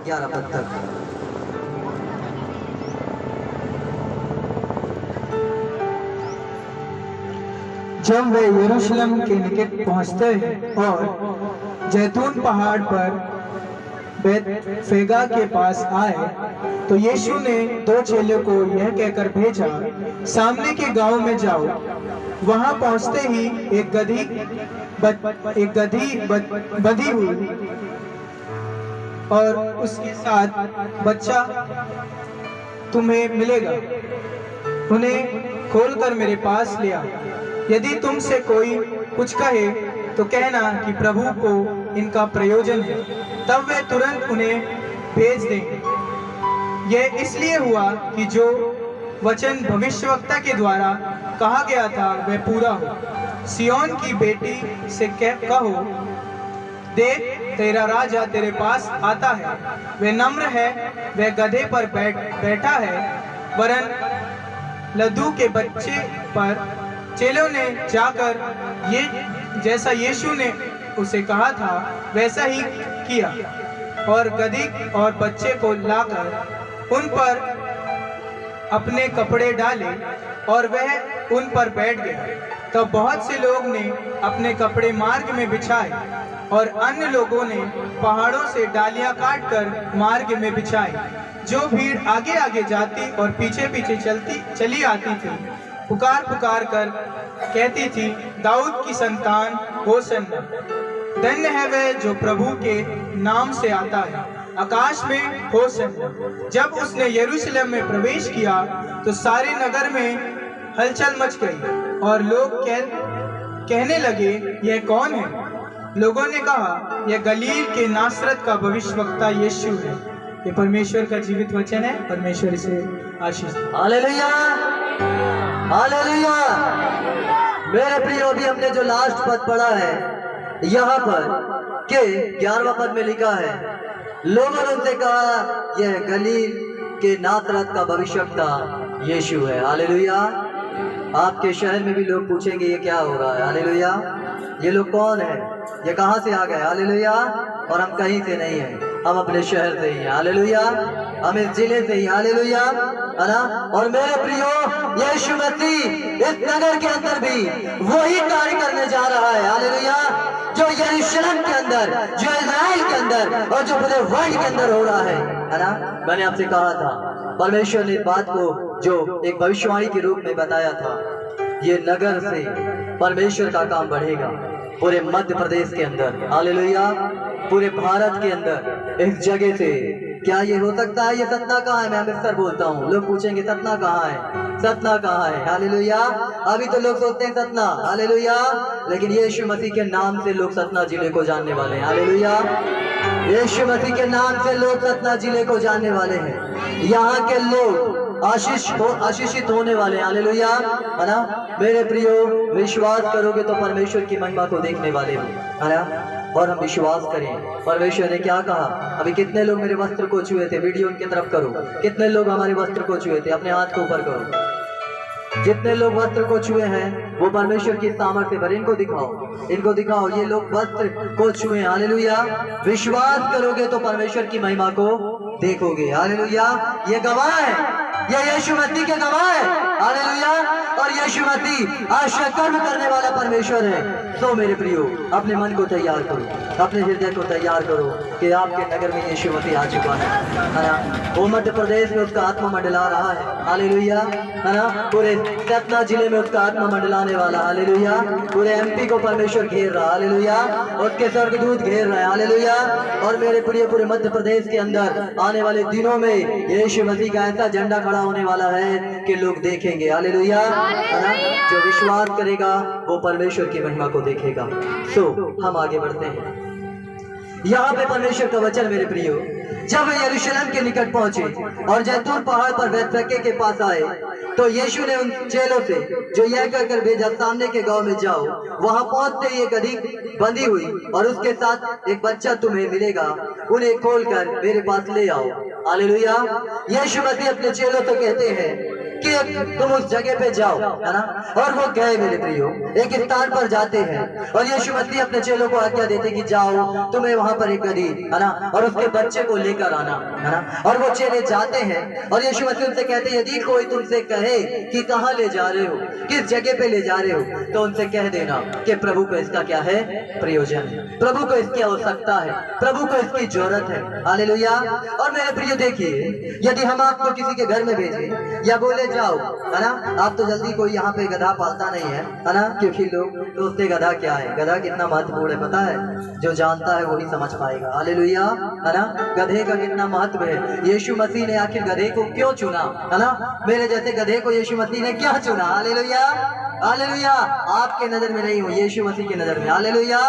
11 पद तक। जब वे यरूशलेम के निकट पहुंचते हैं और जैतून पहाड़ पर बेतफेगा के पास आए, तो यीशु ने 2 चेलों को यह कहकर भेजा, सामने के गांव में जाओ। वहां पहुंचते ही एक गधी बंधी हुई और उसके साथ बच्चा तुम्हें मिलेगा। उन्हें खोलकर मेरे पास ले आओ। यदि तुमसे कोई कुछ कहे तो कहना कि प्रभु को इनका प्रयोजन है, तब वे तुरंत उन्हें भेज देंगे। यह इसलिए हुआ कि जो वचन भविष्यवक्ता के द्वारा कहा गया था वह पूरा हो। सियोन की बेटी से कहो, देख तेरा राजा तेरे पास आता है, वह नम्र है, वह गधे पर बैठा है, वरन लद्दू के बच्चे पर। चेलों ने जाकर ये जैसा यीशु ने उसे कहा था वैसा ही किया और गधी और बच्चे को लाकर उन पर अपने कपड़े डाले और वह उन पर बैठ गया। तब बहुत से लोग ने अपने कपड़े मार्ग में बिछाए और अन्य लोगों ने पहाड़ों से डालियां काटकर मार्ग में बिछाई। जो भीड़ आगे आगे जाती और पीछे पीछे चली आती थी, पुकार पुकार कर कहती थी, दाऊद की संतान होसन्ना। धन्य है वह जो प्रभु के नाम से आता है, आकाश में होसन्ना। जब उसने यरूशलेम में प्रवेश किया तो सारे नगर में हलचल मच गई और लोग कहने लगे, यह कौन है? लोगों ने कहा, यह गलील के नासरत का भविष्यवक्ता यीशु है। ये परमेश्वर का जीवित वचन है। परमेश्वर इसे आशीष दे। Hallelujah, hallelujah. मेरे प्रियो, अभी हमने जो लास्ट पद पढ़ा है यहाँ पर के 11वां पद में लिखा है, लोगों ने उनसे कहा यह गलील के नासरत का भविष्यवक्ता यीशु है। हालेलुया। आपके शहर में भी लोग पूछेंगे ये क्या हो रहा है? हालेलुया। ये लोग कौन है? ये कहाँ से आ गए? हालेलुया। और हम कहीं से नहीं हैं, हम अपने शहर से ही हैं। हालेलुया। हम इस जिले से ही। हालेलुया, है ना। और मेरे प्रियो, यीशु मसीह इस नगर के अंदर भी वही कार्य करने जा रहा है। हालेलुया। जो यरूशलेम के अंदर, जो इज़राइल के अंदर और जो पूरे वर्ल्ड के अंदर हो रहा है ना। मैंने आपसे कहा था, परमेश्वर ने बात को जो एक भविष्यवाणी के रूप में बताया था, ये नगर से परमेश्वर का काम बढ़ेगा पूरे मध्य प्रदेश के अंदर। हालेलुया। पूरे भारत के अंदर इस जगह से। क्या ये हो सकता है? ये सतना कहाँ है? मैं अमृतसर बोलता हूँ। लोग पूछेंगे सतना कहाँ है, सतना कहाँ है? हालेलुया। अभी तो लोग सोचते हैं सतना। हालेलुया। लेकिन यीशु मसीह के नाम से लोग सतना जिले को जानने वाले हैं। हालेलुया। यीशु मसीह के नाम से लोग सतना जिले को जानने वाले हैं। यहाँ के लोग आशीषित होने वाले हैं। हालेलुया, है ना। मेरे प्रियो, विश्वास करोगे तो परमेश्वर की महिमा को देखने वाले हो, है ना। और हम विश्वास करें। परमेश्वर ने क्या कहा? अभी कितने लोग मेरे वस्त्र को छुए थे? वीडियो उनकी तरफ करो। कितने लोग हमारे वस्त्र को छुए थे? अपने हाथ को ऊपर करो। जितने लोग वस्त्र को छुए हैं वो परमेश्वर की सामर्थ्य पर। इनको दिखाओ, इनको दिखाओ। ये लोग वस्त्र को छुए। हालेलुया। विश्वास करोगे तो परमेश्वर की महिमा को देखोगे। हालेलुया। ये गवाह है, ये यीशु मसीह के गवाह है। हालेलुया। और यीशु मसीह आश्चर्य कर्म करने वाला परमेश्वर है। तो मेरे प्रियो, अपने मन को तैयार करो, अपने हृदय को तैयार करो कि आपके नगर में यीशु मसीह आ चुका है ना। वो मध्य प्रदेश में उसका आत्मा मंडला रहा है। हालेलुया, है ना। पूरे सतना जिले में उसका आत्मा मंडलाने वाला। हालेलुया। पूरे एमपी को परमेश्वर घेर रहा। हालेलुया। उसके स्वर्गदूत घेर रहे हैं। हालेलुया। और मेरे प्रिय, पूरे मध्य प्रदेश के अंदर आने वाले दिनों में यीशु मसीह का ऐसा झंडा खड़ा होने वाला है कि लोग देखेंगे। हालेलुया, है ना। जो विश्वास करेगा वो परमेश्वर की महिमा को देखेगा। तो हम आगे बढ़ते हैं। यहाँ पे परमेश्वर का वचन, मेरे प्रियो, जब वे यरूशलेम के निकट पहुंचे और जैतून पहाड़ पर बेतफगे के पास आए, तो यीशु ने उन चेलों से जो यह कहकर भेजा, सामने के गांव में जाओ। वहां पहुंचते ही एक गधी बंधी हुई और उसके साथ एक बच्चा तुम्हें मिलेगा, उन्हें खोलकर मेरे पास ले आओ। हालेलुया। यीशु मसीह अपने चेलों से कहते हैं कि तुम उस जगह पे जाओ, है ना। और वो गए मेरे प्रियो, एक स्थान पर जाते हैं और यीशु मसीह अपने चेलों को आज्ञा देते कि जाओ, तुम्हें वहां पर एक गधी, है ना, और उसके बच्चे को लेकर आना, है ना। और वो चेले जाते हैं और यीशु मसीह उनसे कहते हैं, यदि कोई तुमसे कहे कि कहाँ ले जा रहे हो, किस जगह पे ले जा रहे हो, तो उनसे कह देना कि प्रभु को इसका क्या है, प्रयोजन है, प्रभु को इसकी आवश्यकता है, प्रभु को इसकी जरूरत है। हालेलुया। और मेरे प्रिय देखिए, यदि हम आपको किसी के घर में भेजें या बोले जाओ, है ना, आप तो जल्दी कोई यहाँ पे गधा पालता नहीं है ना, क्योंकि लोग सोचते गधा क्या है, गधा कितना महत्वपूर्ण है पता है, जो जानता है वही समझ पाएगा। हालेलुया, है ना। गधे का कितना महत्व है, यीशु मसीह ने आखिर गधे को क्यों चुना, है ना, मेरे जैसे गधे को यीशु मसीह ने क्या चुना। Hallelujah, hallelujah. आपके नजर में नहीं हो, यीशु मसीह की नजर में। Hallelujah,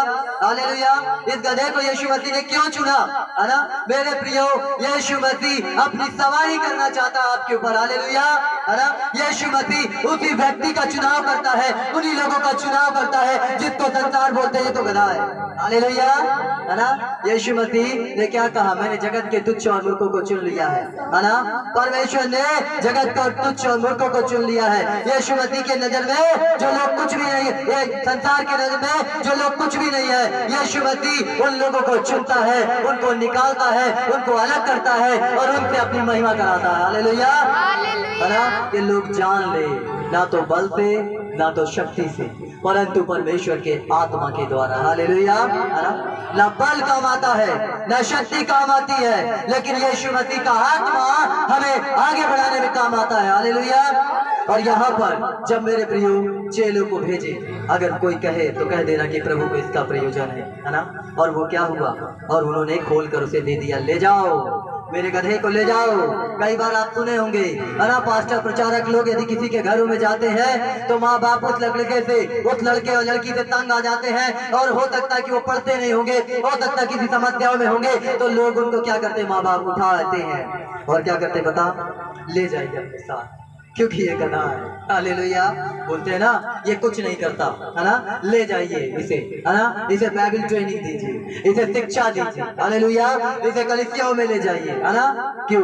hallelujah. इस गधे को यीशु मसीह ने क्यों चुना, है ना मेरे प्रियो, यीशु मसीह अपनी सवारी करना चाहता है आपके ऊपर। हालेलुया, है ना। यीशु मसीह उसी व्यक्ति का चुनाव करता है, उन्हीं लोगों का चुनाव करता है जिसको संसार बोलते हैं तो गधा है। हालेलुया, है ना। यीशु मसीह ने क्या कहा, मैंने जगत के तुच्छ और मूर्खों को चुन लिया है ना। परमेश्वर ने जगत का तुच्छ और मूर्खों को चुन लिया है। यीशु मसीह के नजर में जो लोग कुछ भी नहीं है, संसार के नजर में जो लोग कुछ भी नहीं है, यीशु मसीह उन लोगों को चुनता है, उनको निकालता है, उनको अलग करता है और उनसे अपनी महिमा कराता है। हालेलुया, है ना। कि लोग जान ले, ना तो बल से ना तो शक्ति से, परंतु परमेश्वर के आत्मा के द्वारा। हालेलुया, है ना। ना बल काम आता है ना शक्ति काम आती है, लेकिन यीशु मसीह का आत्मा हमें आगे बढ़ाने में काम आता है। हालेलुया। और यहाँ पर जब मेरे प्रियो चेलों को भेजे, अगर कोई कहे तो कह देना कि प्रभु को इसका प्रयोजन है ना। और वो क्या हुआ, और उन्होंने खोल कर उसे दे दिया, ले जाओ मेरे गधे को ले जाओ। कई बार आप सुने होंगे, है ना, पास्टर प्रचारक लोग यदि किसी के घरों में जाते हैं तो माँ बाप उस लड़के से, उस लड़के और लड़की से तंग आ जाते हैं, और हो सकता है कि वो पढ़ते नहीं होंगे, हो सकता है किसी समस्याओं में होंगे, तो लोग उनको क्या करते, माँ बाप उठाते हैं और क्या करते बता, ले जाएंगे अपने साथ, क्योंकि ये गधा है। हालेलुया, बोलते हैं ना ये कुछ नहीं करता, है ना, ले जाइए इसे, है ना, इसे बाइबल ट्रेनिंग दीजिए, इसे शिक्षा दीजिए। हालेलुया, इसे कलीसियाओं में ले जाइए, है ना। क्यों,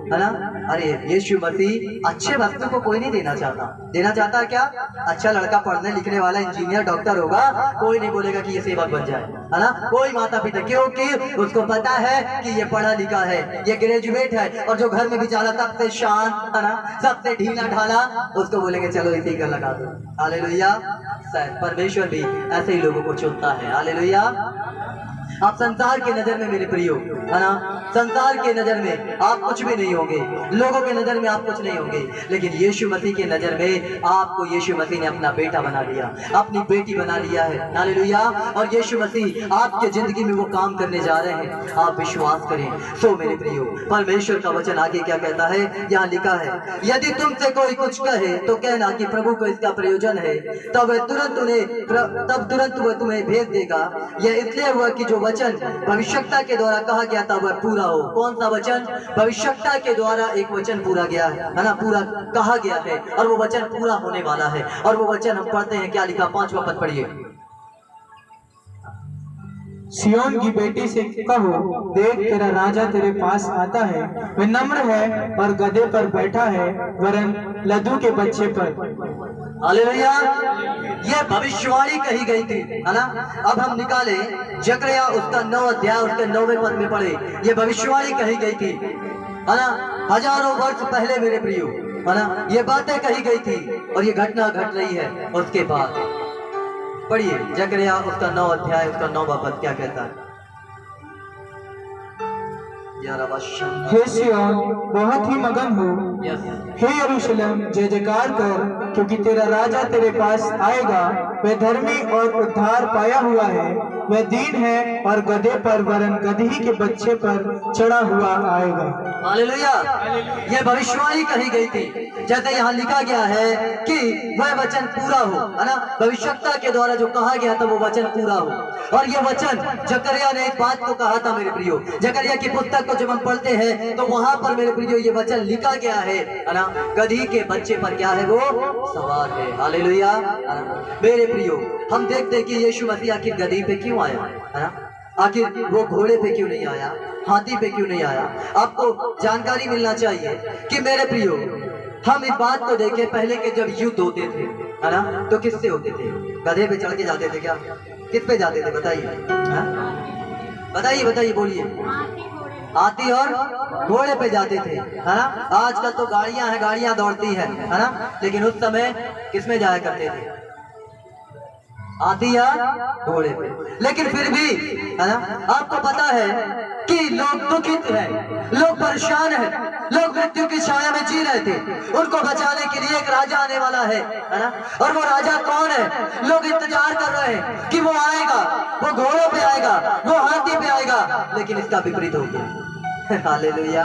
है ना। अरे यीशु मसीह अच्छे वस्तु को कोई नहीं देना चाहता। देना चाहता है क्या, अच्छा लड़का पढ़ने लिखने वाला इंजीनियर डॉक्टर होगा, कोई नहीं बोलेगा कि ये सेवक बन जाए, है ना, कोई माता पिता, क्योंकि उसको पता है कि ये पढ़ा लिखा है, ये ग्रेजुएट है, और जो घर में बेचारा सबसे शांत, है ना, सबसे ढीला ढाला, उसको बोलेंगे चलो इसी का लगा दो। हालेलुया। शायद परमेश्वर भी ऐसे ही लोगों को चुनता है। हालेलुया। आप संसार के नजर में मेरे प्रियो, है ना, संसार के नजर में आप कुछ भी नहीं होंगे, लोगों के नजर में आप कुछ नहीं होंगे, लेकिन यीशु मसीह के नजर में आपको यीशु मसीह ने अपना बेटा बना लिया, अपनी बेटी बना लिया है। हालेलुया। और यीशु मसीह आपके जिंदगी में वो काम करने जा रहे हैं, आप विश्वास करें। सो मेरे प्रियो, परमेश्वर का वचन आगे क्या कहता है, यहाँ लिखा है, यदि तुमसे कोई कुछ कहे तो कहना कि प्रभु को इसका प्रयोजन है, तब तुरंत वह तुम्हें भेज देगा। यह इसलिए हुआ कि जो वचन भविष्यता के द्वारा कहा गया था वह पूरा हो। कौन सा वचन, भविष्यता के द्वारा एक वचन पूरा गया है ना, पूरा कहा गया है, और वो वचन पूरा होने वाला है। और वो वचन हम पढ़ते हैं, क्या लिखा, 5वां पद पढ़िए। सियोन की बेटी से कहो, देख तेरा राजा तेरे पास आता है, वह नम्र है और गधे पर बैठा है, वरन लद्दू के बच्चे पर। हालेलुया। ये भविष्यवाणी कही गई थी, है ना। अब हम निकाले जकरिया उसका 9 अध्याय उसके 9वें पद में पढ़े, ये भविष्यवाणी कही गई थी, है ना, हजारों वर्ष पहले मेरे प्रियो, है ना, ये बातें कही गई थी और ये घटना घट रही है। उसके बाद पढ़िए जकरिया उसका 9 अध्याय उसका 9वां पद क्या कहता है। हे सियोन बहुत ही मगन हो, हे यरूशलेम जय जयकार कर, क्योंकि तेरा राजा तेरे पास आएगा, वह धर्मी और उद्धार पाया हुआ है, वह दीन है और गधे पर वरन गधी के बच्चे पर चढ़ा हुआ आएगा। हालेलुया। यह भविष्यवाणी कही गई थी, जैसे यहाँ लिखा गया है कि वह वचन पूरा हो, है ना, भविष्यता के द्वारा जो कहा गया था वो वचन पूरा हो। और यह वचन जकरिया ने एक बात को कहा था मेरे प्रियो, जकरिया की पुस्तक को जब हम पढ़ते हैं तो वहां पर मेरे प्रियो ये वचन लिखा गया है ना, गधी के बच्चे पर क्या है, वो सवार है। हालेलुया। मेरे प्रियो, हम देखते हैं कि यीशु मसीह आखिर गधी पे क्यों आया, है ना, आखिर वो घोड़े पे क्यों नहीं आया, हाथी पे क्यों नहीं आया। आपको जानकारी मिलना चाहिए कि मेरे प्रियो, हम इस बात को देखें, पहले के जब युद्ध होते थे, है ना, तो किससे होते थे? गधे पे चढ़ के जाते थे क्या? किस पे जाते थे बताइए? बताइए बताइए, बोलिए। हाथी और घोड़े पे जाते थे, है ना। आजकल तो गाड़ियां हैं, गाड़ियां दौड़ती हैं, है ना, लेकिन उस समय किस में जाया करते थे? हाथी या घोड़े पे। लेकिन फिर भी, है ना, आपको पता है कि लोग दुखित हैं, लोग परेशान हैं, लोग मृत्यु की छाया में जी रहे थे। उनको बचाने के लिए एक राजा आने वाला है ना। और वो राजा कौन है? लोग इंतजार कर रहे हैं कि वो आएगा, वो घोड़ों पे आएगा, वो हाथी पे आएगा, लेकिन इसका विपरीत हो गया। हालेलुया।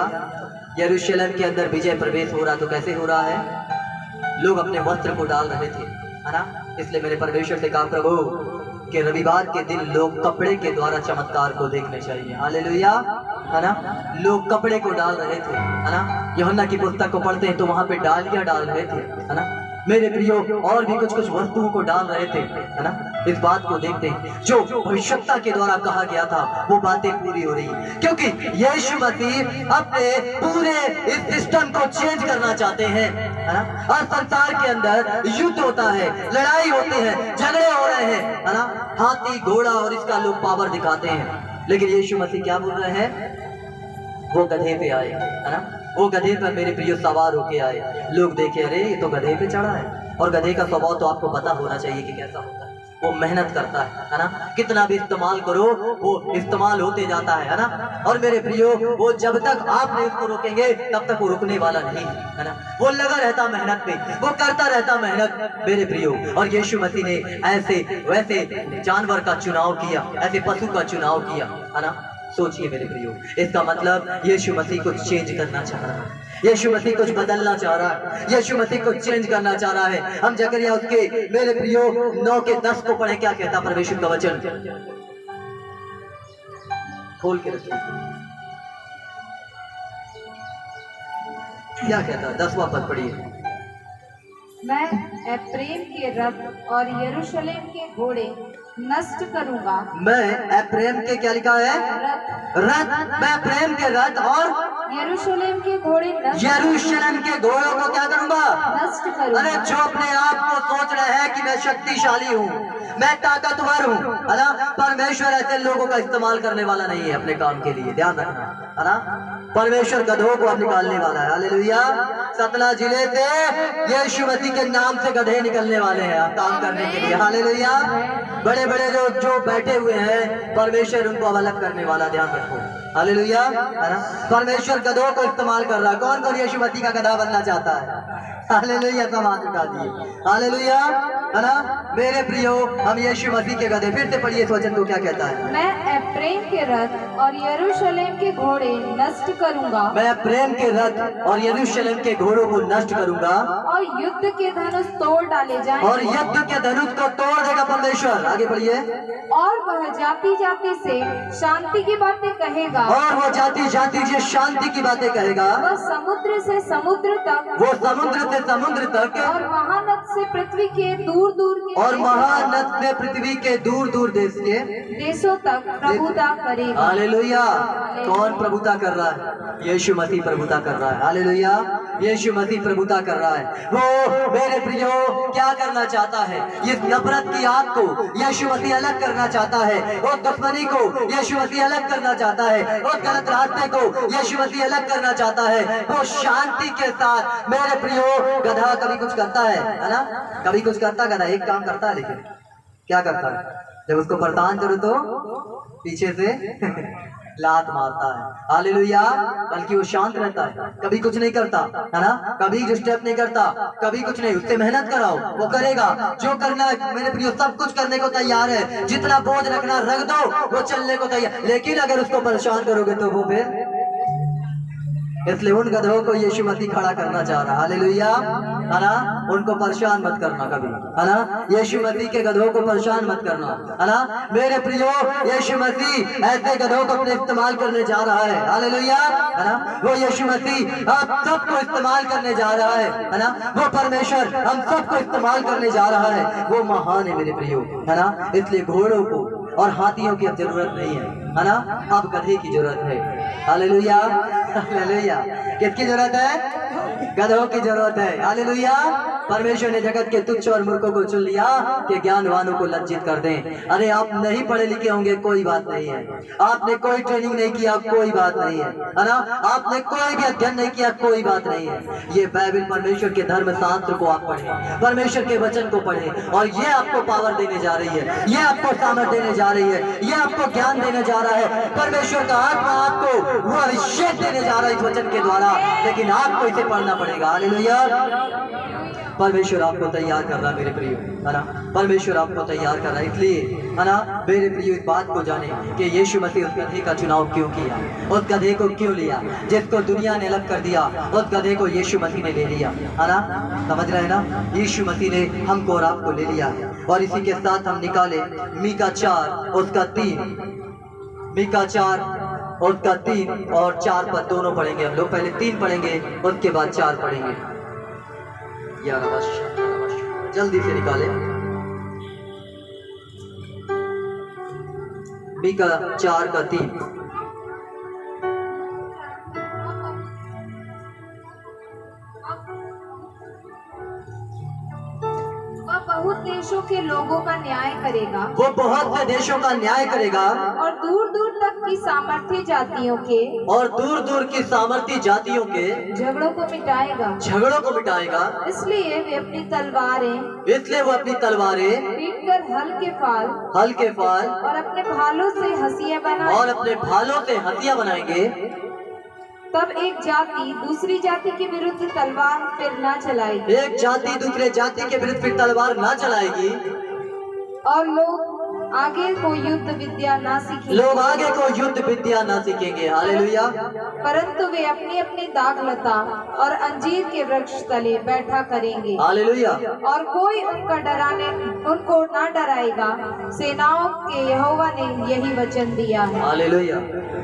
यरूशलेम के अंदर विजय प्रवेश हो रहा, तो कैसे हो रहा है? लोग अपने वस्त्र को डाल रहे थे, है ना। इसलिए मेरे परमेश्वर से कहा, प्रभु कि रविवार के दिन लोग कपड़े के द्वारा चमत्कार को देखने चाहिए। हालेलुया, है ना। लोग कपड़े को डाल रहे थे, है ना। यूहन्ना की पुस्तक को पढ़ते हैं तो वहां पे डालियां डाल रहे थे, है ना मेरे प्रियो, और भी कुछ कुछ वस्तुओं को डाल रहे थे, है ना। इस बात को देखते हैं, जो भविष्यता के द्वारा कहा गया था वो बातें पूरी हो रही है, क्योंकि यीशु मसीह अपने पूरे इस सिस्टम को चेंज करना चाहते हैं, है ना। और संसार के अंदर युद्ध होता है, लड़ाई होती है, झगड़े हो रहे हैं, है ना। हाथी घोड़ा और इसका लोग पावर दिखाते हैं, लेकिन यीशु मसीह क्या बोल रहे हैं? वो गधे पे आए, है ना। वो गधे पर मेरे प्रिय सवार होके आए। लोग देखे, अरे ये तो गधे पे चढ़ा है। और गधे का स्वभाव तो आपको पता होना चाहिए कि कैसा होता है। वो मेहनत करता है ना। कितना भी इस्तेमाल करो वो इस्तेमाल होते जाता है ना। और मेरे प्रियो, वो जब तक आप नहीं उसको रोकेंगे तब तक वो रुकने वाला नहीं है ना। वो लगा रहता मेहनत पे, वो करता रहता मेहनत, मेरे प्रियो। और यीशु मसीह ने ऐसे वैसे जानवर का चुनाव किया, ऐसे पशु का चुनाव किया, है ना। सोचिए मेरे प्रियो, इसका मतलब यीशु मसीह कुछ चेंज करना चाह रहा है, यीशु मसीह कुछ बदलना चाह रहा है, यीशु मसीह कुछ चेंज करना चाह रहा है। हम जकरिया उसके मेरे प्रियो 9:10 को पढ़े, क्या कहता परमेश्वर का वचन? खोल के रखिए, क्या कहता? 10वां पद पढ़िए। मैं एफ्रेम के रथ और यरूशलेम के घोड़े नष्ट करूंगा। मैं एफ्रेम के, क्या लिखा है? रथ। मैं एफ्रेम के रथ और यरूशलेम के घोड़े यरूशलेम के घोड़ों को क्या करूंगा? नष्ट करूंगा। अरे जो अपने आप को सोच रहे हैं कि मैं शक्तिशाली हूँ, मैं ताकतवर हूँ, है ना, परमेश्वर ऐसे लोगों का इस्तेमाल करने वाला नहीं है अपने काम के लिए, ध्यान रखना, है ना। परमेश्वर गधों को अब निकालने वाला है। हालेलुया। सतना जिले से यीशु मसीह के नाम से गधे निकलने वाले हैं काम करने के लिए। हालेलुया। बड़े बड़े जो बैठे हुए हैं, परमेश्वर उनको अब अलग करने वाला, ध्यान रखो। हालेलुया, है ना। परमेश्वर गधों को इस्तेमाल कर रहा है। कौन कौन यीशु मसीह का गधा बनना चाहता है? हालेलुया, सब हाथ उठा दिए। हालेलुया, है ना। मेरे प्रियो, हम यीशु मसीह के गधे। फिर से पढ़िए इस वचन को, क्या कहता है? मैं एफ्रेम के रथ और यरूशलेम के घोड़े नष्ट करूंगा। मैं प्रेम के रथ और यरूशलेम के घोड़ों को नष्ट करूंगा, और युद्ध के धनुष तोड़ डाले जाएंगे। और युद्ध के धनुष को तोड़ देगा परमेश्वर। आगे बढ़िए। और वह जाति जाति से शांति की बातें कहेगा। और वो जाति जाति से शांति की बातें कहेगा। वह समुद्र से समुद्र तक, वो समुद्र से समुद्र तक, और महानद से पृथ्वी के दूर दूर के, और महानद से पृथ्वी के दूर दूर देश के देशों तक प्रभुता करेगा। हालेलुया। कौन प्रभुता कर रहा है? यीशु मसीह प्रभुता कर रहा है। हालेलुया। यीशु मसीह प्रभुता कर रहा है। वो मेरे प्रियो क्या करना चाहता है? इस नफरत की आग को यीशु मसीह अलग करना चाहता है, और दुश्मनी को यीशु मसीह अलग करना चाहता है, और गलत रास्ते को यीशु मसीह अलग करना चाहता है। वो शांति के साथ, मेरे प्रियो, गधा कभी कुछ करता है ना, कभी कुछ करता गधा, एक काम करता है, लेकिन क्या करता है? जब उसको परेशान करो तो पीछे से लात मारता है। हालेलुया। बल्कि वो शांत रहता है, कभी कुछ नहीं करता, है ना, कभी जो स्टेप नहीं करता, कभी कुछ नहीं। उससे मेहनत कराओ, वो करेगा। जो करना है मेरे प्रियो, सब कुछ करने को तैयार है। जितना बोझ रखना रख दो, वो चलने को तैयार। लेकिन अगर उसको परेशान करोगे तो वो फिर, इसलिए उन गधों को यीशु मसीह खड़ा करना चाह रहा है। हालेलुया, है ना। उनको परेशान मत करना कभी, है ना। यीशु मसीह के गधों को परेशान मत करना, है ना। मेरे प्रियो, यीशु मसीह ऐसे गधों को अपने इस्तेमाल करने जा रहा है। हालेलुया, है ना। वो यीशु मसीह आप सबको इस्तेमाल करने जा रहा है ना। वो परमेश्वर हम सबको इस्तेमाल करने जा रहा है। वो महान है मेरे प्रियो, है ना। इसलिए घोड़ों को और हाथियों की अब जरूरत नहीं है ना। अब गधे की जरूरत है। Hallelujah, hallelujah. किसकी जरूरत है? गधों की जरूरत है। हालेलुया। परमेश्वर ने जगत के तुच्छ और मूर्खों को चुन लिया कि ज्ञानवानों को लज्जित कर दें। अरे आप नहीं पढ़े लिखे होंगे, कोई बात नहीं है। आपने कोई ट्रेनिंग नहीं किया, कोई बात नहीं है ना। आपने कोई भी अध्ययन नहीं किया, कोई बात नहीं है। ये बाइबल परमेश्वर के धर्म शास्त्र को आप पढ़े, परमेश्वर के वचन को पढ़े, और ये आपको पावर देने जा रही है, ये आपको सामर्थ देने जा रही है, ये आपको ज्ञान देने जा रहा है। परमेश्वर का आत्मा आपको वो अभिषेक देने जा रहा है इस वचन के द्वारा, लेकिन आपको इसे पढ़ना पड़ेगा। हालेलुया। परमेश्वर आपको तैयार कर रहा है मेरे प्रियो, है ना। परमेश्वर आपको तैयार कर रहा है, इसलिए है ना मेरे प्रियो इस बात को जाने कि यीशु मसीह उस गधे का चुनाव क्यों किया, उस गधे को क्यों लिया जिसको दुनिया ने अलग कर दिया, उस गधे को यीशु मसीह ने ले लिया, है ना। समझ रहे हैं ना, यीशु मसीह ने हमको और आपको ले लिया है। और इसी के साथ हम निकाले मीका 4 उसका 3, मीका 4 उसका 3 और 4 पद दोनों पढ़ेंगे हम लोग। पहले 3 पढ़ेंगे, उसके बाद 4 पढ़ेंगे। 11 वर्ष जल्दी से निकाले। मीका 4 का 3। वह बहुत देशों के लोगों का न्याय करेगा, वो बहुत से देशों का न्याय करेगा, और दूर दूर तक की सामर्थ्य जातियों के, और दूर दूर की सामर्थ्य जातियों के झगड़ों को मिटाएगा। झगड़ों को मिटाएगा। इसलिए वे अपनी तलवारें इसलिए वो अपनी तलवारें पीट कर हल के फाल और अपने भालों से हंसियां बनाए। और अपने भालों से हथियार बनाएंगे। तब एक जाति दूसरी जाति के विरुद्ध तलवार फिर न चलाएगी, एक जाति दूसरे जाति के विरुद्ध फिर तलवार ना चलाएगी, और लोग आगे को युद्ध विद्या ना सीखेंगे। लोग आगे को युद्ध विद्या ना सीखेंगे। हालेलुया। परंतु वे अपनी अपनी दाखलता और अंजीर के वृक्ष तले बैठा करेंगे। हालेलुया। और कोई उनको ना डराएगा। सेनाओं के यहोवा ने यही वचन दिया है। हालेलुया।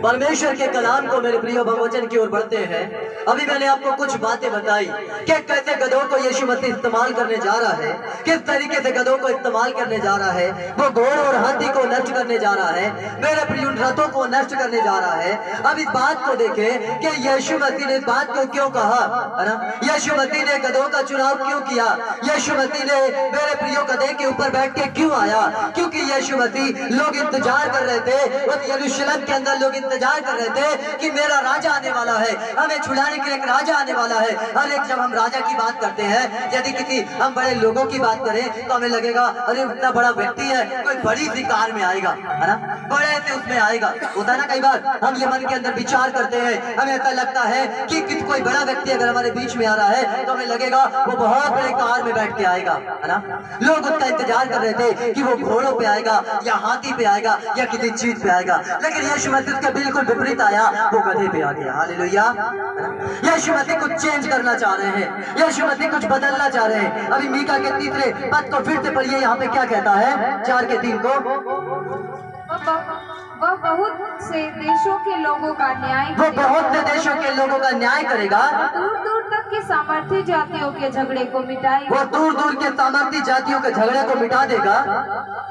परमेश्वर के कलाम को मेरे प्रिय बहुवचन की ओर बढ़ते हैं। अभी मैंने आपको कुछ बातें बताई कि कैसे गधों को यीशु मसीह इस्तेमाल करने जा रहा है, किस तरीके से गधों को इस्तेमाल करने जा रहा है। वो घोड़ों और हाथी को नष्ट करने जा रहा है, मेरे प्रिय रथों को नष्ट करने जा रहा है। अब इस बात को देखें कि यीशु मसीह ने इस बात को क्यों कहा, है ना। यीशु मसीह ने गधों का चुनाव क्यों किया, यीशु मसीह ने मेरे प्रियो गधे के ऊपर बैठ के क्यों आया। क्योंकि यीशु मसीह, लोग इंतजार कर रहे थे, उस यरूशलेम के अंदर लोग इंतजार कर रहे थे कि मेरा राजा आने वाला है, हमें छुड़ाने के लिए एक राजा आने वाला है। हर एक जब हम राजा की बात करते हैं, यदि किसी हम बड़े लोगों की बात करें तो हमें लगेगा अरे इतना बड़ा व्यक्ति है, कोई बड़ी सी कार में आएगा, है ना, बड़े से उसमें आएगा। होता है ना, कई बार हम ये मन के अंदर विचार करते हैं, हमें ऐसा लगता है कि कोई बड़ा व्यक्ति अगर हमारे बीच में आ रहा है तो हमें लगेगा वो बहुत बड़े कार में बैठ के आएगा, है ना। लोग उसका इंतजार कर रहे थे कि वो घोड़ों पे आएगा या हाथी पे आएगा या किसी चीज पे आएगा, लेकिन यीशु मसीह उसके बिल्कुल विपरीत आया, वो गधे पे आ गया। हालेलुया। यीशु मसीह कुछ चेंज करना चाह रहे हैं, यीशु मसीह कुछ बदलना चाह रहे हैं। अभी मीका के 3 पद को फिर से पढ़िए, यहाँ पे क्या कहता है 4 के 3 को। वह बहुत से देशों के लोगों का न्याय वो करेगा, बहुत से देशों के लोगों का न्याय करेगा, दूर दूर तक की सामर्थ्य जातियों के झगड़े को मिटाएगा। वो दूर दूर के सामर्थ्य जातियों के झगड़े को मिटा देगा।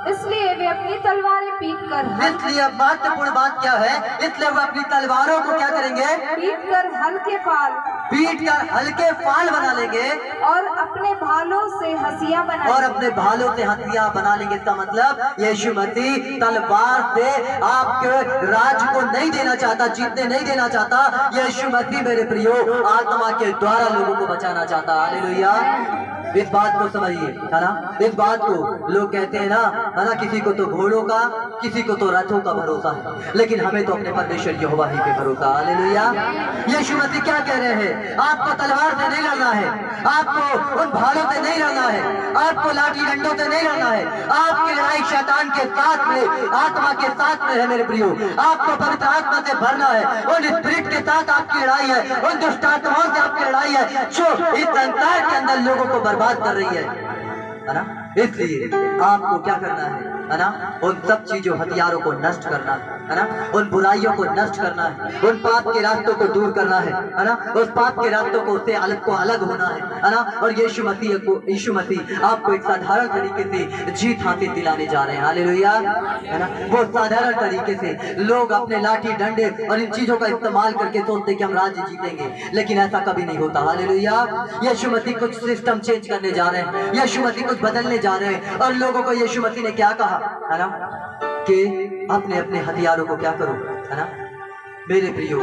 इसलिए वे अपनी तलवारें पीट कर इसलिए महत्वपूर्ण बात क्या है, इसलिए वो अपनी तलवारों को क्या करेंगे, पीट कर हल्के फाल बना लेंगे, और अपने भालों से हंसियां और बनाएंगे। अपने भालों से हथियार बना लेंगे। इसका मतलब यीशु मसीह तलवार से आपके राज को नहीं देना चाहता, जीतने नहीं देना चाहता। यीशु मसीह मेरे प्रियो आत्मा के द्वारा लोगों को बचाना चाहता। हालेलुया। इस बात को समझिए, है ना। इस बात को लोग कहते हैं ना, है ना, किसी को तो घोड़ों का, किसी को तो रथों का भरोसा है, लेकिन हमें तो अपने परमेश्वर यहोवा ही पे भरोसा। हालेलुया। यीशु मसीह क्या कह रहे हैं, आपको तलवार से नहीं लड़ना है, आपको उन भालों से नहीं लड़ना है, आपको लाठी डंडों से नहीं लड़ना है। आपकी लड़ाई शैतान के साथ में, आत्मा के साथ में है मेरे प्रियो। आपको पवित्र आत्मा से भरना है, उन स्पिरिट के साथ आपकी लड़ाई है, उन दुष्ट आत्माओं से आपकी लड़ाई है जो इस संसार के अंदर लोगों को बर्बाद कर रही है ना। इसलिए आपको क्या करना है, है ना, उन सब चीजों हथियारों को नष्ट करना है ना, उन बुराइयों को नष्ट करना है, उन पाप के रास्तों को दूर करना है ना, उस पाप के रास्तों को उससे अलग होना है ना। और यीशु मसीह आपको एक साधारण तरीके से जीत हासिल दिलाने जा रहे हैं। हालेलुया, है ना। वो साधारण तरीके से लोग अपने लाठी डंडे और इन चीजों का इस्तेमाल करके सोचते कि हम राज्य जीतेंगे, लेकिन ऐसा कभी नहीं होता। हालेलुया, यीशु मसीह कुछ सिस्टम चेंज करने जा रहे हैं, यीशु मसीह कुछ बदलने जा रहे हैं। और लोगों को यीशु मसीह ने क्या कहा, है ना, कि अपने अपने हथियारों को क्या करो, है ना, मेरे प्रियो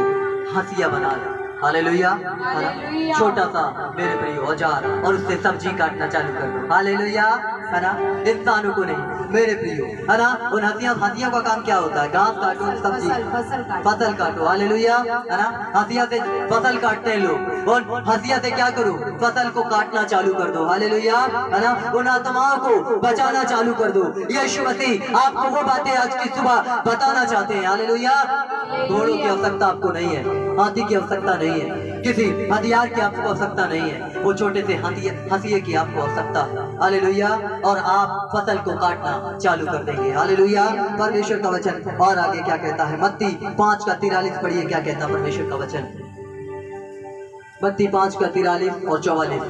हंसिया बना लो। हालेलुया, है ना, छोटा सा मेरे प्रियो औजार और उससे सब्जी काटना चालू कर दो। हालेलुया, है ना, इंसानों को नहीं, मेरे प्रियो, है ना। उन हंसियों का काम क्या होता है, घास काटो, सब्जी फसल काटो। हालेलुया, है ना, हंसिया से फसल काटते हैं लोग, और हंसिया से क्या करो, फसल को काटना चालू कर दो। हालेलुया, है ना, उन आत्माओं को बचाना चालू कर दो। यीशु मसीह आपको वो बातें आज की सुबह बताना चाहते हैं। हालेलुया, घोड़ों की आवश्यकता आपको नहीं है, हाथी की आवश्यकता नहीं है, किसी हथियार की आपको आवश्यकता नहीं है, वो छोटे से हंसिये की आपको आवश्यकता है। हालेलुया, और आप फसल को काटना चालू कर देंगे। हालेलुया, परमेश्वर का वचन और आगे क्या कहता है, मत्ती 5:43 पढ़िए, क्या कहता है परमेश्वर का वचन। मत्ती 5:43 और 44,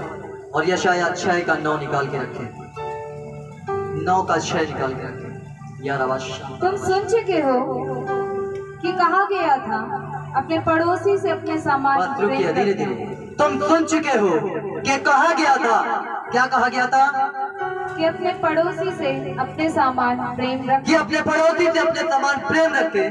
और यशायाह 6:9 निकाल के रखें, 9:6 निकाल के रखें। यार आवाज, तुम सुन चुके हो कि कहा गया था, अपने पड़ोसी से अपने सामान बस रुकिए, प्रेम धीरे रखना। धीरे। तुम सुन चुके हो कि कहा गया था, क्या कहा गया था, कि अपने पड़ोसी से अपने सामान प्रेम रख, कि अपने पड़ोसी से अपने सामान प्रेम रखे,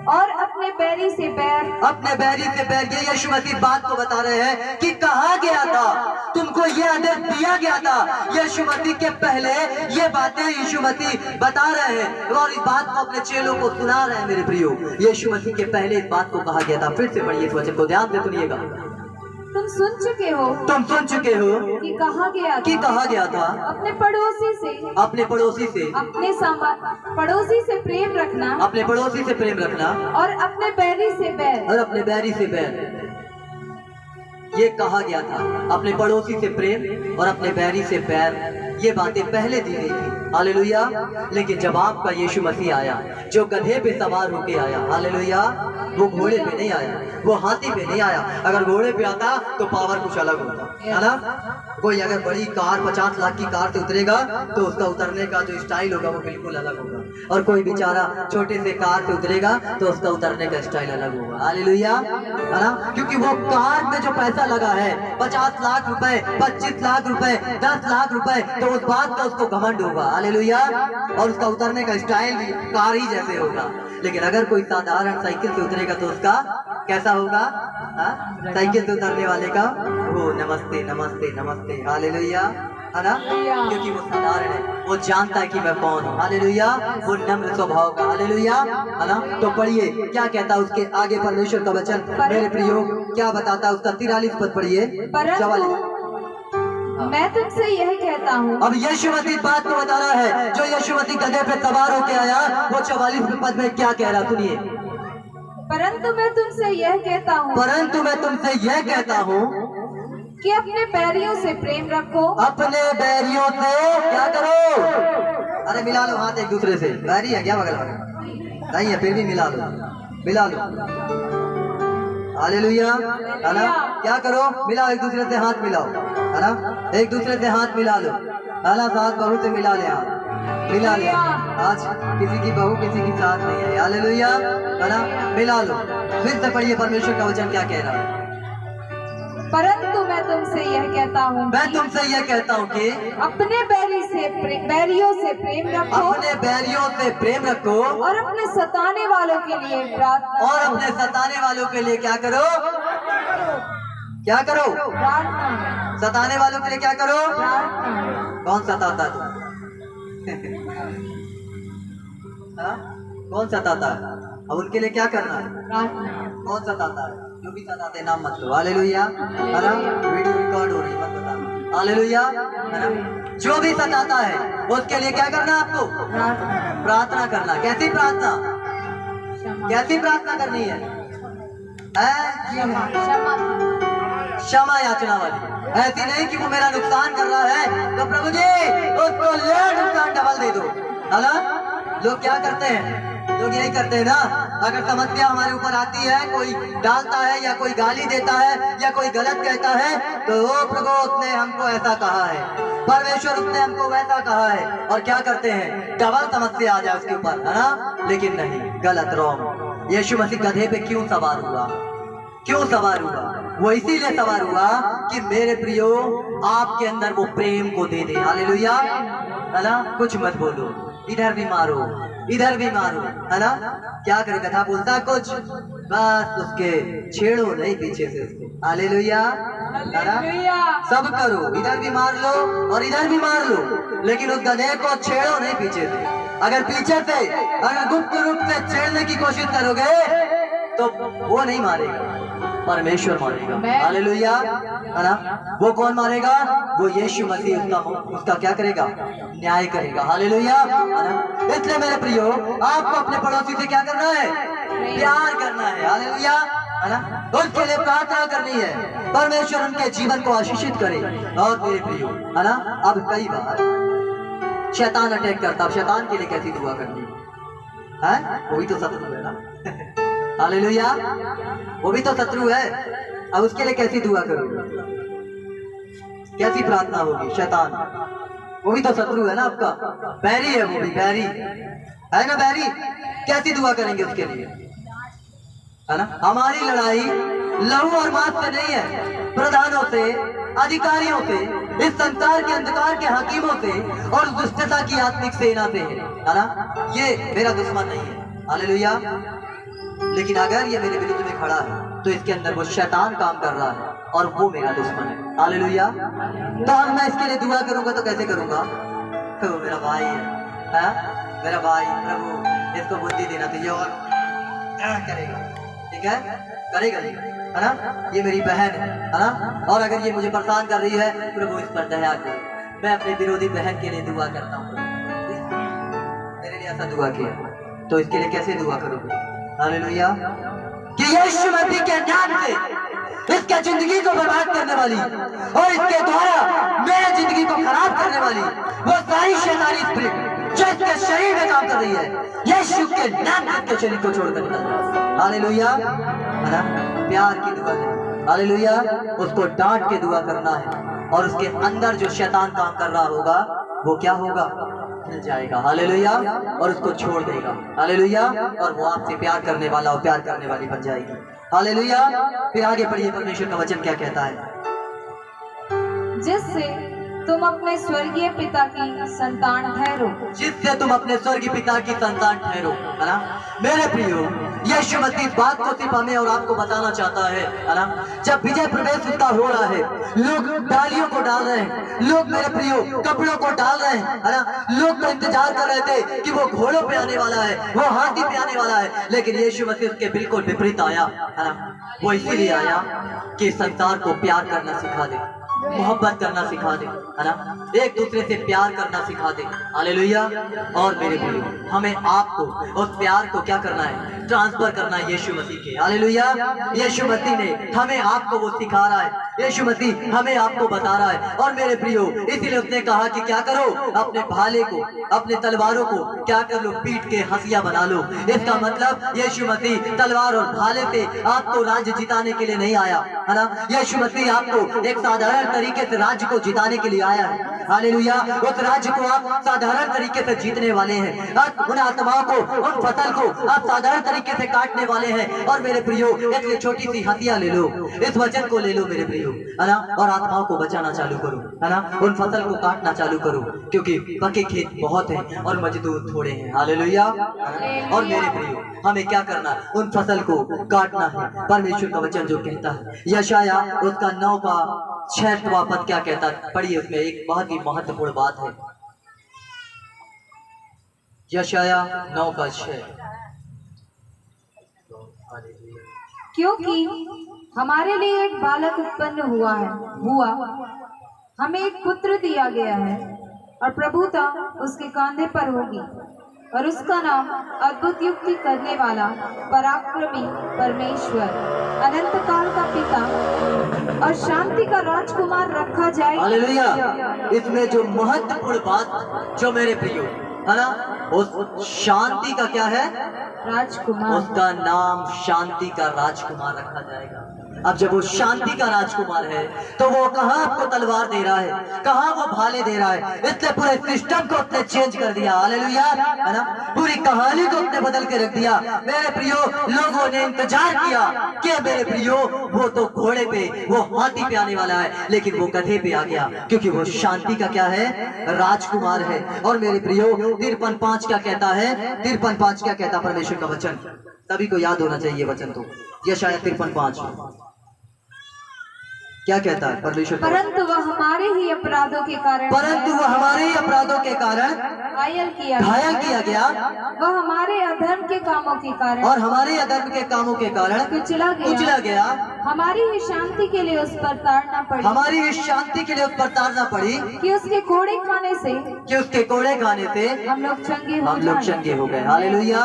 और अपने बैरी से बैर। अपने बैरी से बैर। ये यीशु मसीह बात को बता रहे हैं कि कहा गया था, तुमको ये आदेश दिया गया था। यीशु मसीह के पहले ये बातें यीशु मसीह बता रहे हैं और इस बात को अपने चेलों को सुना रहे हैं। मेरे प्रियो, यीशु मसीह के पहले इस बात को कहा गया था। फिर से पढ़िए इस वचन को, ध्यान से सुनिएगा। तुम सुन चुके हो तुम सुन चुके हो कि कहा गया कि था, कहा गया था, अपने पड़ोसी से अपने पड़ोसी से अपने सामान, पड़ोसी से प्रेम रखना, अपने पड़ोसी से प्रेम रखना, और अपने बैरी से बैर। और अपने बैरी से बैर। ये कहा गया था, अपने पड़ोसी से प्रेम और अपने बैरी से बैर। ये बातें पहले दी गई थी। हालेलुया, लेकिन जब आपका यीशु मसीह आया, जो गधे पे सवार होके आया, हालेलुया, वो घोड़े पे नहीं आया, वो हाथी पे नहीं आया। अगर घोड़े पे आता तो पावर कुछ अलग होता, है ना। कोई अगर बड़ी कार 50 लाख की कार से उतरेगा तो उसका उतरने का जो स्टाइल होगा वो बिल्कुल अलग होगा, और कोई बेचारा छोटे से कार से उतरेगा तो उसका उतरने का स्टाइल अलग होगा। हालेलुया, है ना, क्योंकि वो कार में जो पैसा लगा है 50 लाख रुपए, 25 लाख रुपए, 10 लाख रुपए, तो उस बात का उसको घमंड होगा। हालेलुया, और उसका उतरने का स्टाइल भी कार ही जैसे होगा। लेकिन अगर कोई साधारण साइकिल से उतरेगा तो उसका कैसा होगा, साइकिल से उतरने वाले का वो नमस्ते नमस्ते नमस्ते। हालेलुया, है ना, क्योंकि वो साधारण है, वो जानता है कि मैं कौन हूँ। हालेलुया, वो नम्र स्वभाव का। हालेलुया, है ना। तो पढ़िए क्या कहता है उसके आगे परमेश्वर का वचन। मेरे प्रियो, क्या बताता है उसका 43 पद पढ़िए, 44। मैं तुमसे यह कहता हूँ, अब यीशु मसीह बात को बता रहा है, जो यीशु मसीह गधे पे सवार होके आया, वो 44 पद में क्या कह रहा, सुनिए। परंतु मैं तुमसे यह कहता हूँ, परंतु मैं तुमसे यह कहता हूँ कि अपने बैरियों से प्रेम रखो, अपने बैरियों से क्या करो। अरे मिला लो हाथ एक दूसरे से, बैरी है क्या बगल में, नहीं है फिर भी मिला लो, मिला लो। हालेलुया, है ना, क्या करो, मिलाओ एक दूसरे से हाथ मिलाओ, है ना, एक दूसरे से हाथ मिला लो, है ना, साथ बहू से मिला ले, मिला ले। आज किसी की बहू किसी की साथ नहीं है। हालेलुया, है ना, मिला लो। फिर से पढ़िए परमेश्वर का वचन क्या कह रहा है। परंतु मैं तुमसे यह कहता हूँ, मैं तुमसे यह कहता हूँ कि अपने बैरियों से प्रेम रखो, अपने बैरियों से प्रेम रखो, और अपने सताने वालों के लिए प्रार्थना, और अपने सताने वालों के लिए क्या करो, क्या करो, प्रार्थना, सताने वालों के लिए क्या करो। प्रार्थना। कौन सताता है हाँ? कौन सताता है, अब उनके लिए क्या करना है, प्रार्थना। कौन सताता है, जो भी सताते नाम मत लो। हालेलुया, है ना, वीडियो रिकॉर्ड हो रही है, मत बता। हालेलुया, है ना, जो भी सताता है उसके लिए क्या करना आपको, प्रार्थना करना। कैसी प्रार्थना, कैसी प्रार्थना करनी है, क्षमा याचना वाली। ऐसी नहीं कि वो मेरा नुकसान कर रहा है तो प्रभु जी उसको ले नुकसान डबल दे दो, है ना? लोग क्या करते हैं? लोग यही करते हैं ना, अगर समस्या हमारे ऊपर आती है, कोई डालता है या कोई गाली देता है या कोई गलत कहता है, तो ओ प्रभु उसने हमको ऐसा कहा है, परमेश्वर उसने हमको वैसा कहा है, और क्या करते हैं? डबल समस्या आ जाए उसके ऊपर, है ना? लेकिन नहीं, गलत, रॉन्ग। यीशु मसीह गधे पे क्यों सवार हुआ? क्यों सवार हुआ? वो इसीलिए सवार हुआ कि मेरे प्रियो आपके अंदर वो प्रेम को दे दे। हालेलुया, है ना? कुछ मत बोलो, इधर भी मारो, इधर भी मारो, है ना? क्या करे? कथा बोलता कुछ, बस उसके छेड़ो नहीं पीछे से उसको। हालेलुया, है ना? सब करो, इधर भी मार लो और इधर भी मार लो, लेकिन उस गधे को छेड़ो नहीं पीछे से। अगर पीछे से, अगर गुप्त रूप से छेड़ने की कोशिश करोगे तो वो नहीं मारेगा, परमेश्वर मारेगा। हालेलुया, है ना? वो कौन मारेगा? वो यीशु मसीह उसका क्या करेगा? न्याय करेगा। हालेलुया, है ना? इसलिए मेरे प्रियो, आपको अपने पड़ोसी से क्या करना है? प्यार करना है। हालेलुया, है ना? उनके लिए प्रार्थना करनी है, परमेश्वर उनके जीवन को आशीषित करे। और मेरे प्रियो, है ना? अब कई बार शैतान अटैक करता, अब शैतान के लिए कैसी दुआ करनी है? वो भी तो शत्रु है ना? हालेलुया, वो भी तो शत्रु है। अब उसके लिए कैसी दुआ करोगे? कैसी प्रार्थना होगी? शैतान, वो भी तो शत्रु है ना आपका, बैरी है, वो भी बैरी है ना, बैरी। कैसी दुआ करेंगे उसके लिए, है ना? हमारी लड़ाई लहू और मांस से नहीं है, प्रधानों से, अधिकारियों से, इस संसार के अंधकार के हकीमों से और दुष्टता की आत्मिक सेना से है ना? ये मेरा दुश्मन नहीं है। हालेलुया, लेकिन अगर ये मेरे विरुद्ध में खड़ा है तो इसके अंदर वो शैतान काम कर रहा है और वो मेरा दुश्मन है। हालेलुया, तो अब मैं इसके लिए दुआ करूंगा तो कैसे करूंगा? तो मेरा भाई है, मेरा भाई, प्रभु इसको बुद्धि देना चाहिए और करेगा, ठीक है, करेगा, है ना? ये मेरी बहन है ना? और अगर ये मुझे परेशान कर रही है, प्रभु इस पर दया कर। मैं अपने विरोधी बहन के लिए दुआ करता हूँ, मेरे लिए ऐसा दुआ किया, तो इसके लिए कैसे दुआ करोगे? हालेलुया, कि यीशु मसीह के नाम से इसके जिंदगी को बर्बाद करने वाली और इसके द्वारा मेरे जिंदगी को खराब करने वाली वो सारी शैतानी स्पिरिट जो इसके शरीर में काम कर रही है, यीशु के नाम से इसके शरीर को छोड़कर निकल। हालेलुया, है ना? प्यार की दुआ है। हालेलुया, उसको डांट के दुआ करना है और उसके अंदर जो शैतान काम कर रहा होगा वो क्या होगा? मिल जाएगा। हालेलुया, और उसको छोड़ देगा। हालेलुया, और वो आपसे प्यार करने वाला और प्यार करने वाली बन जाएगी। हालेलुया, फिर आगे पढ़िए, परमेश्वर का वचन क्या कहता है? जिससे तुम अपने स्वर्गीय पिता की संतान ठहरो, जिससे तुम अपने स्वर्गीय पिता की संतान ठहरो, है ना? मेरे प्रियो, यीशु मसीह बात को सिर्फ हमें और आपको बताना चाहता है ना? जब विजय प्रवेश उसका हो रहा है, लोग डालियों को डाल रहे हैं, लोग मेरे प्रियो कपड़ों को डाल रहे हैं, है ना? लोग तो इंतजार कर रहे थे कि वो घोड़ों पे आने वाला है, वो हाथी पे आने वाला है, लेकिन यीशु मसीह उसके बिल्कुल विपरीत आया, है ना? वो इसीलिए आया कि संसार को प्यार करना सिखा दे, मोहब्बत करना सिखा दे, है ना? एक दूसरे से प्यार करना सिखा दे। हालेलुया, और मेरे भाई, हमें आपको उस प्यार को क्या करना है? ट्रांसफर करना है यीशु मसीह के। हालेलुया, यीशु मसीह ने हमें आपको वो सिखा रहा है, यीशु मसीह हमें आपको बता रहा है। और मेरे प्रियो, इसीलिए उसने कहा कि क्या करो? अपने भाले को, अपने तलवारों को क्या कर लो? पीट के हंसिया बना लो। इसका मतलब यीशु मसीह तलवार और भाले से आपको राज्य जिताने के लिए नहीं आया, है ना? यीशु मसीह आपको एक साधारण तरीके से राज्य को जिताने के लिए आया है। हालेलुया, उस राज्य को आप साधारण तरीके से जीतने वाले हैं। उन आत्माओं को, उन फसल को आप साधारण तरीके से काटने वाले हैं। और मेरे प्रियो, एक छोटी सी हथियार ले लो, इस वचन को ले लो मेरे प्रियो, है ना? और आत्माओं को बचाना चालू करो, है ना? उन फसल को काटना चालू करो, क्योंकि पके खेत बहुत हैं और मजदूर थोड़े हैं। हालेलुया, और मेरे प्रियो, हमें क्या करना है? उन फसल को काटना है। परमेश्वर का वचन जो कहता है, यशाया उसका 9 का 6वां पद क्या कहता है? पढ़िए, उसमें एक बहुत ही महत्वपूर्ण बात है। यशाया 9 का 6। क्योंकि हमारे लिए एक बालक उत्पन्न हुआ, हमें एक पुत्र दिया गया है और प्रभुता उसके कांधे पर होगी और उसका नाम अद्भुत युक्ति करने वाला, पराक्रमी परमेश्वर, अनंत काल का पिता और शांति का राजकुमार रखा जाएगा। हालेलुया, इसमें जो महत्वपूर्ण बात जो मेरे प्रियो है ना, उस शांति का क्या है, राजकुमार। उसका नाम शांति का राजकुमार रखा जाएगा। अब जब वो शांति का राजकुमार है तो वो कहाँ आपको तलवार दे रहा है, कहाँ वो भाले दे रहा है। इसने पूरे सिस्टम को उसने चेंज कर दिया, हालेलुया, है ना, पूरी कहानी को उसने बदल के रख दिया। मेरे प्रियो, लोगों ने इंतजार किया कि मेरे प्रियो वो तो घोड़े पे, वो हाथी पे आने वाला है, लेकिन वो गधे पे आ गया, क्योंकि वो शांति का क्या है, राजकुमार है। और मेरे प्रियो 53:5 क्या कहता है, 53:5 क्या कहता परमेश्वर का वचन, सभी को याद होना चाहिए वचन, तो ये शायद 53:5 क्या कहता है परमेश्वर का? परंतु वह हमारे ही अपराधों के कारण, परंतु वह हमारे ही अपराधों के कारण घायल घायल किया गया, वह हमारे अधर्म के कामों के कारण और हमारे अधर्म के कामों के कारण कुचला गया। हमारी ही शांति के लिए उस पर ताड़ना पड़ी, हमारी इस शांति के लिए उस पर ताड़ना पड़ी, कि उसके कोड़े खाने से हम लोग चंगे हो गए। हालेलुया,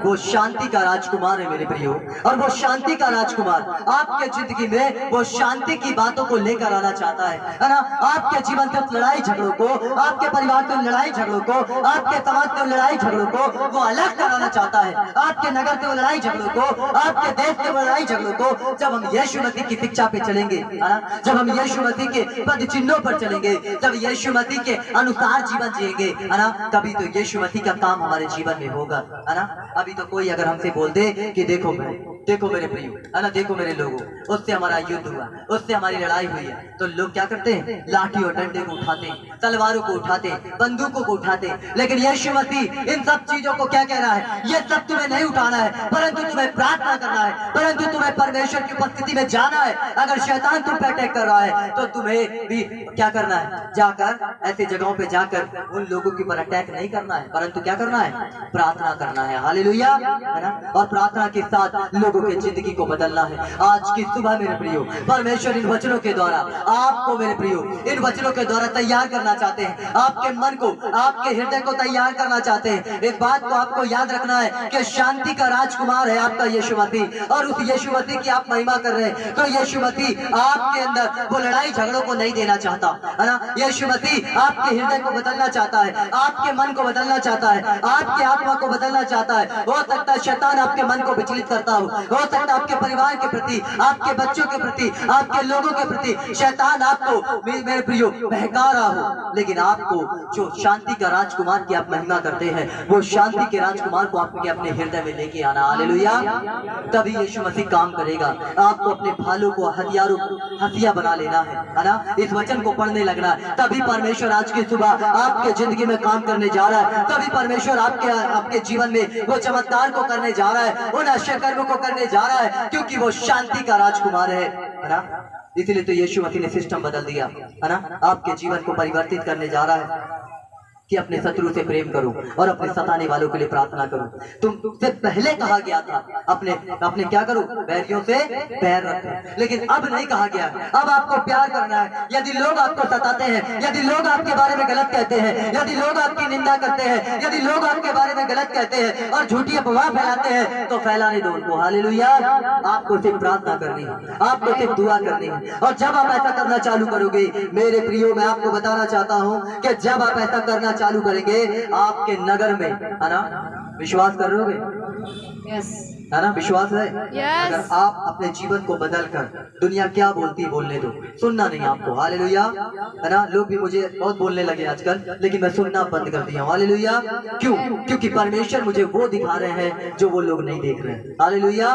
वो शांति का राजकुमार है मेरे प्रियो। और वो शांति का राजकुमार आपके जिंदगी में वो शांति की बातों को लेकर आना चाहता है ना। आपके जीवन से लड़ाई झगड़ों को, आपके परिवार के लड़ाई झगड़ों को, आपके समाज के लड़ाई झगड़ों को वो अलग कराना चाहता है। आपके नगर के लड़ाई झगड़ों को, आपके देश के लड़ाई झगड़ों को जब हम यीशु मसीह की शिक्षा पे चलेंगे, है ना, जब हम यीशु मसीह के पद चिन्हों पर चलेंगे, जब यीशु मसीह के अनुसार जीवन जिएंगे, है ना, तभी तो यीशु मसीह का काम हमारे जीवन में होगा, है ना। अभी तो कोई अगर हमसे बोल दे कि देखो मेरे प्रियो, है ना, देखो मेरे लोगों, उससे हमारा युद्ध हुआ, उससे हमारी लड़ाई हुई है, तो लोग क्या करते हैं, लाठी और डंडे को उठाते हैं, तलवारों को उठाते हैं, बंदूकों को उठाते हैं। लेकिन यीशु मसीह इन सब चीजों को क्या कह रहा है, ये सब तुम्हें नहीं उठाना है, परंतु तुम्हें प्रार्थना करना है, परंतु तुम्हें परमेश्वर की उपस्थिति में जाना है। अगर शैतान तुम पे अटैक कर रहा है तो तुम्हें भी क्या करना है, जाकर ऐसी जगहों पे जाकर उन लोगों के ऊपर अटैक नहीं करना है, परंतु क्या करना है, प्रार्थना करना है। हालेलुया, है ना, और प्रार्थना के साथ लोगों की जिंदगी को बदलना है। आज की सुबह मेरे प्रियो, परमेश्वर इन वचनों के द्वारा आपको मेरे प्रियो, इन वचनों के द्वारा तैयार करना चाहते हैं, आपके मन को, आपके हृदय को तैयार करना चाहते हैं। इस बात को आपको याद रखना है कि शांति का राजकुमार है आपका यीशु मसीह, और उस यीशु मसीह की आप महिमा कर रहे हैं। तो यीशु मसीह आपके अंदर वो लड़ाई झगड़ों को नहीं देना चाहता, है ना। यीशु मसीह आपके हृदय को बदलना चाहता है, आपके मन को बदलना चाहता है, आपके आत्मा को बदलना चाहता है। हो सकता है शैतान आपके मन को विचलित करता हो सकता है आपके परिवार के प्रति, आपके बच्चों के प्रति, आपके लोगों के प्रति शैतान आपको मेरे प्रियो बहका रहा हो, लेकिन आपको जो शांति का राजकुमार की आप महिमा करते हैं, वो शांति के राजकुमार को आपके अपने हृदय में लेके आना, हालेलुया, तभी यीशु मसीह काम करेगा। आपको अपने भालों को, हथियारों को हथिया बना लेना है ना, इस वचन को पढ़ने लगना है, तभी परमेश्वर आज की सुबह आपके जिंदगी में काम करने जा रहा है। तभी परमेश्वर आपके जीवन में वो चमत्कार को करने जा रहा है, उन आश्चर्य कर्मों को करने जा रहा है, क्योंकि वो शांति का राजकुमार है ना। इसलिए तो यीशु मसीह ने सिस्टम बदल दिया, है ना, आपके जीवन को परिवर्तित करने जा रहा है कि अपने शत्रु से प्रेम करो और अपने सताने वालों के लिए प्रार्थना करो। तुमसे पहले कहा गया था अपने क्या करो, बैरियों से पैर रखो, लेकिन अब नहीं कहा गया। अब आपको प्यार करना है। यदि लोग आपको सताते हैं, यदि लोग आपके बारे में गलत कहते हैं, यदि लोग आपकी निंदा करते हैं, यदि लोग आपके बारे में गलत कहते हैं और झूठी अफवाह फैलाते हैं, तो फैलाने दो उनको, हालेलुया। आपको सिर्फ प्रार्थना करनी है, आपको सिर्फ दुआ करनी है। और जब आप ऐसा करना चालू करोगे मेरे प्रियो, मैं आपको बताना चाहता हूँ कि जब आप ऐसा करना चालू करेंगे, आपके नगर में, है ना, विश्वास करोगे, है ना, विश्वास है। अगर आप अपने जीवन को बदलकर, दुनिया क्या बोलती है बोलने दो, सुनना नहीं आपको, हालेलुया, है ना। लोग भी मुझे बहुत बोलने लगे आजकल, लेकिन मैं सुनना बंद कर दिया हूं, हालेलुया। क्यों? क्योंकि परमेश्वर मुझे वो दिखा रहे हैं जो वो लोग नहीं देख रहे हैं, हालेलुया।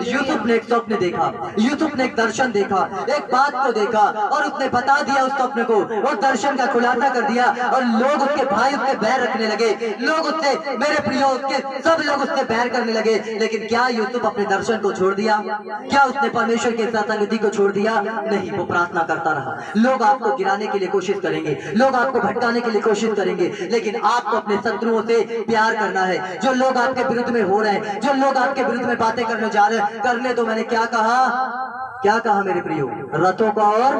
यूसुफ ने एक स्वप्न देखा, यूसुफ ने एक दर्शन देखा, एक बात को देखा, और उसने बता दिया उस स्वप्न को, उस दर्शन का खुलासा कर दिया, और लोग उसके भाई उससे बैर रखने लगे, लोग उससे, मेरे प्रियो, उसके सब लोग उससे बैर करने लगे। लेकिन क्या यूसुफ अपने दर्शन को छोड़ दिया? क्या उसने परमेश्वर के साथ संगति को छोड़ दिया? नहीं, वो प्रार्थना करता रहा। लोग आपको गिराने के लिए कोशिश करेंगे, लोग आपको भटकाने के लिए कोशिश करेंगे, लेकिन आपको अपने शत्रुओं से प्यार करना है। जो लोग आपके विरुद्ध में हो रहे हैं, जो लोग आपके विरुद्ध में बातें करने जा रहे हैं, करने दो। मैंने क्या कहा मेरे प्रियो? रथों का और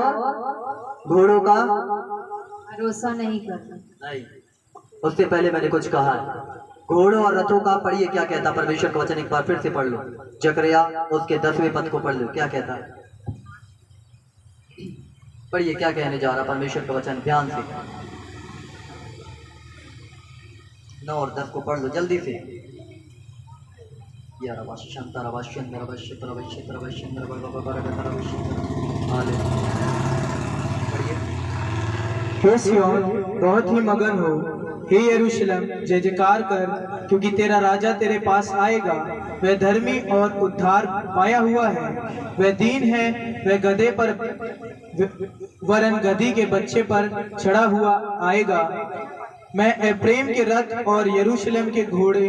घोड़ों का भरोसा नहीं करना। नहीं, उससे पहले मैंने कुछ कहा है, घोड़ों और रथों का। पढ़िए क्या कहता परमेश्वर का वचन, एक बार फिर से पढ़ लो, जकरिया उसके 10वें पद को पढ़ लो, क्या कहता है, पढ़िए क्या कहने जा रहा परमेश्वर का वचन, ध्यान से। 9 और 10 को पढ़ लो जल्दी से। या रबा शंता रबा शंदर रबा शंतर रबा शंतर रबा शंदर रबा रबा रबा रबा शंतर। हाले पढ़िए। हे सिय्योन बहुत ही मगन हो, हे यरूशलेम जय जयकार कर, क्योंकि तेरा राजा तेरे पास आएगा। वह धर्मी और उद्धार पाया हुआ है, वह दीन है, वह गधे पर वरन गधी के बच्चे पर चढ़ा हुआ आएगा। मैं एफ्रेम के रथ और यरूशलेम के घोड़े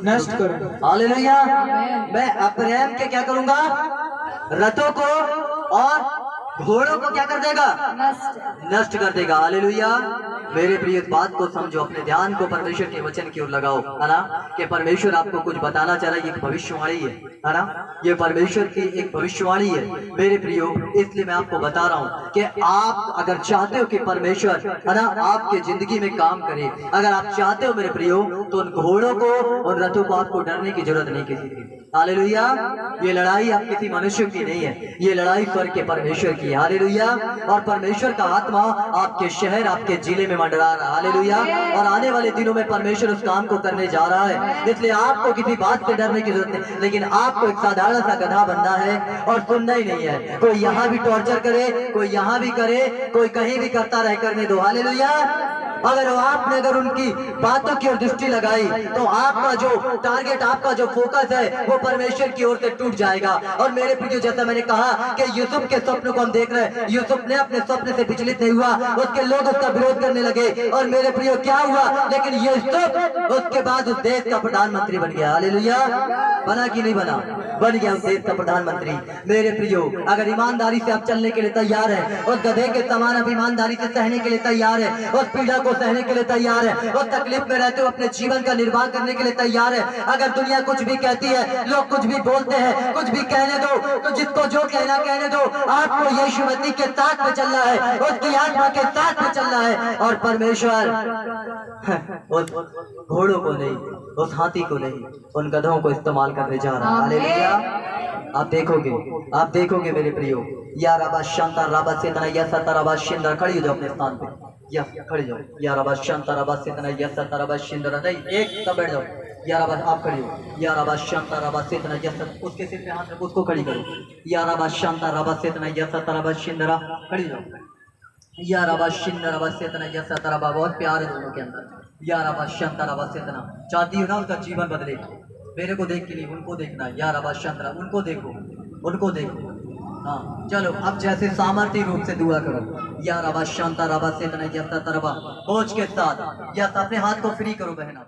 नष्ट करूं। हालेलुया। मैं एफ्रेम के क्या करूंगा? रथों को और घोड़ों को क्या कर देगा? नष्ट कर देगा। हालेलुया। मेरे प्रिय इस बात को समझो, अपने ध्यान को परमेश्वर के वचन की ओर लगाओ, है ना, कि परमेश्वर आपको कुछ बताना चाह रहा है। ये एक भविष्यवाणी है ना, ये परमेश्वर की एक भविष्यवाणी है मेरे प्रियो। इसलिए मैं आपको बता रहा हूँ कि आप अगर चाहते हो कि परमेश्वर, है ना, आपके जिंदगी में काम करे, अगर आप चाहते हो मेरे प्रियो, तो उन घोड़ों को और रथों को आपको डरने की जरूरत नहीं किसी की। हालेलुया। ये लड़ाई आप किसी मनुष्य की नहीं है, ये लड़ाई स्वर्ग के परमेश्वर की है। हालेलुया। और परमेश्वर का आत्मा आपके शहर, आपके जिले में मंडरा रहा है। हालेलुया। और आने वाले दिनों में परमेश्वर उस काम को करने जा रहा है, इसलिए आपको किसी बात से डरने की जरूरत नहीं। लेकिन आपको एक साधारण सा गधा बनना है और सुनना ही नहीं है। कोई यहाँ भी टॉर्चर करे, कोई यहाँ भी करे, कोई कहीं भी करता रहे, करने दो। हालेलुया। अगर आपने अगर उनकी बातों की ओर दृष्टि लगाई, तो आपका जो टारगेट, आपका जो फोकस है, वो परमेश्वर की ओर से टूट जाएगा। और मेरे प्रियो, जैसा मैंने कहा कि यूसुफ के स्वप्न को हम देख रहे हैं, यूसुफ ने अपने स्वप्न से विचलित नहीं हुआ, उसके लोग उसका विरोध करने लगे। और मेरे प्रियो क्या हुआ? लेकिन यूसुफ उसके बाद उस देश का प्रधानमंत्री बन गया। हालेलुया। बना कि नहीं बना? बन गया उस देश का प्रधानमंत्री। मेरे प्रियो, अगर ईमानदारी से आप चलने के लिए तैयार है, उस गधे के समान आप ईमानदारी से सहने के लिए तैयार है, उस पीड़ा को सहने के लिए तैयार है, उस तकलीफ में रहते हो अपने जीवन का निर्वाह करने के लिए तैयार है। अगर दुनिया कुछ भी कहती है, लोग कुछ भी बोलते हैं, कुछ भी कहने दो, तो जिसको जो कहना कहने दो। आपको यीशु मसीह के साथ में चलना है, उसकी आत्मा के साथ में चलना है। और परमेश्वर उस घोड़ों को नहीं, उस हाथी को नहीं, उन गधों को इस्तेमाल करने जा रहा है। हालेलुया। आप देखोगे मेरे प्रियो। या रबा शांता रबा सेतना या सता रबा शिंदर। खड़ी हो जाओ अपने स्थान पे, या खड़ी जाओ। या रबा शांता रबा सेतना या सता रबा शिंदर। नहीं, एक तब बैठ जाओ। या रबा, आप खड़ी हो। या रबा शांता रबा सेतना या सत, उसके सिर पे हाथ रखो, उसको खड़ी करो। या रबा शांता रबा सेतना या सता रबा शिंदर। खड़ी जाओ। या रबा शिंदर रबा सेतना या सता रबा। बहुत प्यार है दोनों के अंदर। या रबा शांता रबा सेतना। चाहती हो ना उसका जीवन बदले? मेरे को देख के नहीं, उनको देखना है। या रबा शांता, उनको देखो, उनको देखो। हाँ, चलो अब जैसे सामर्थ्य रूप से दुआ करो। या रबा शांता रबा सेतना या सता रबा। खोज के साथ या अपने हाथ को फ्री करो बहना।